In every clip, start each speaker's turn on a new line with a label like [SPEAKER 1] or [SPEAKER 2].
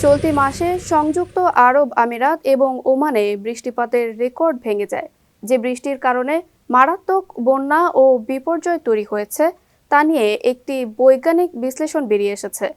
[SPEAKER 1] চলতি মাসে সংযুক্ত আরব আমিরাত এবং ওমানে বৃষ্টিপাতের রেকর্ড ভেঙে যায়। যে বৃষ্টির কারণে মারাত্মক বন্যা ও বিপর্যয় তৈরি হয়েছে তা নিয়ে একটি বৈজ্ঞানিক বিশ্লেষণ বেরিয়ে এসেছে।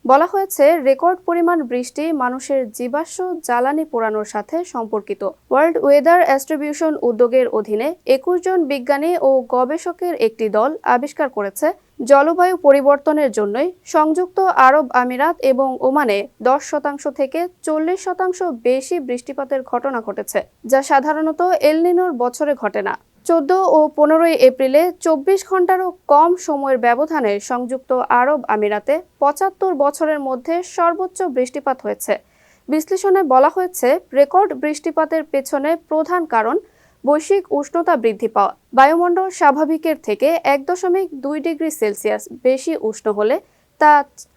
[SPEAKER 1] বলা হয়েছে, রেকর্ড পরিমাণ বৃষ্টি মানুষের জীবাশ্ম জ্বালানি পোড়ানোর সাথে সম্পর্কিত। ওয়ার্ল্ড ওয়েদার অ্যাট্রিবিউশন উদ্যোগের অধীনে ২১ জন বিজ্ঞানী ও গবেষকের একটি দল আবিষ্কার করেছে, জলবায়ু পরিবর্তনের জন্যই সংযুক্ত আরব আমিরাত এবং ওমানে ১০% থেকে ৪০% বেশি বৃষ্টিপাতের ঘটনা ঘটেছে, যা সাধারণত এল নিনোর বছরে ঘটে না। ১৪ ও ১৫ এপ্রিলে ২৪ ঘন্টারও কম সময়ের ব্যবধানে সংযুক্ত আরব আমিরাতে ৭৫ বছরের মধ্যে সর্বোচ্চ বৃষ্টিপাত হয়েছে। বিশ্লেষণে বলা হয়েছে, রেকর্ড বৃষ্টিপাতের পেছনে প্রধান কারণ বৈশ্বিক উষ্ণতা বৃদ্ধি পাওয়া। বায়ুমণ্ডল স্বাভাবিকের থেকে ১.২ ডিগ্রি সেলসিয়াস বেশি উষ্ণ হলে তা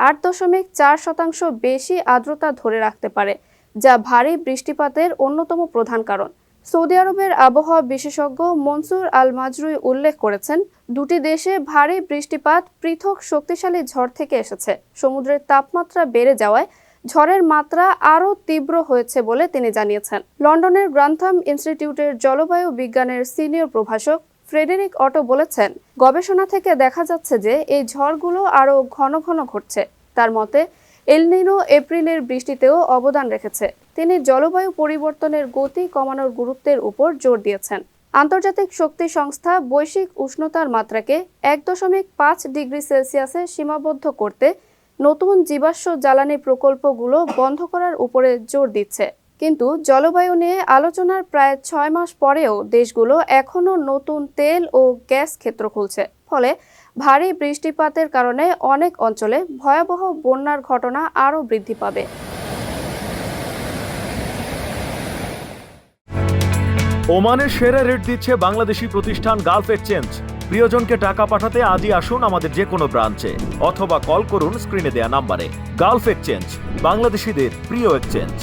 [SPEAKER 1] ৮.৪% বেশি আর্দ্রতা ধরে রাখতে পারে, যা ভারী বৃষ্টিপাতের অন্যতম প্রধান কারণ। সৌদি আরবের আবহাওয়া বিশেষজ্ঞ মনসুর আল মাজরুই উল্লেখ করেছেন, দুটি দেশে ভারী বৃষ্টিপাত পৃথক শক্তিশালী ঝড় থেকে এসেছে। সমুদ্রের তাপমাত্রা বেড়ে যাওয়ায় ঝড়ের মাত্রা আরও তীব্র হয়েছে বলে তিনি জানিয়েছেন। লন্ডনের গ্রান্থাম ইনস্টিটিউটের জলবায়ু বিজ্ঞানের সিনিয়র প্রভাষক ফ্রেডেরিক অটো বলেছেন, গবেষণা থেকে দেখা যাচ্ছে যে এই ঝড়গুলো আরও ঘন ঘন ঘটছে। তার মতে, এল নিনো এপ্রিলের বৃষ্টিতেও অবদান রেখেছে। তিনি জলবায়ু পরিবর্তনের গতি কমানোর গুরুত্বের উপর জোর দিয়েছেন। আন্তর্জাতিক শক্তি সংস্থা বৈশ্বিক উষ্ণতার মাত্রাকে ১.৫ ডিগ্রি সেলসিয়াসে সীমাবদ্ধ করতে নতুন জীবাশ্ম জ্বালানি প্রকল্পগুলো বন্ধ করার উপরে জোর দিচ্ছে। কিন্তু জলবায়ু নিয়ে আলোচনার প্রায় ৬ মাস পরেও দেশগুলো এখনও নতুন তেল ও গ্যাস ক্ষেত্র খুলছে। ফলে ভারী বৃষ্টিপাতের কারণে অনেক অঞ্চলে ভয়াবহ বন্যার ঘটনা আরও বৃদ্ধি পাবে।
[SPEAKER 2] ওমানের সেরা রেট দিচ্ছে বাংলাদেশি প্রতিষ্ঠান গালফ এক্সচেঞ্জ। প্রিয়জনকে টাকা পাঠাতে আজই আসুন আমাদের যে কোনো ব্রাঞ্চে অথবা কল করুন স্ক্রিনে দেয়া নাম্বারে। গালফ এক্সচেঞ্জ, বাংলাদেশিদের প্রিয় এক্সচেঞ্জ।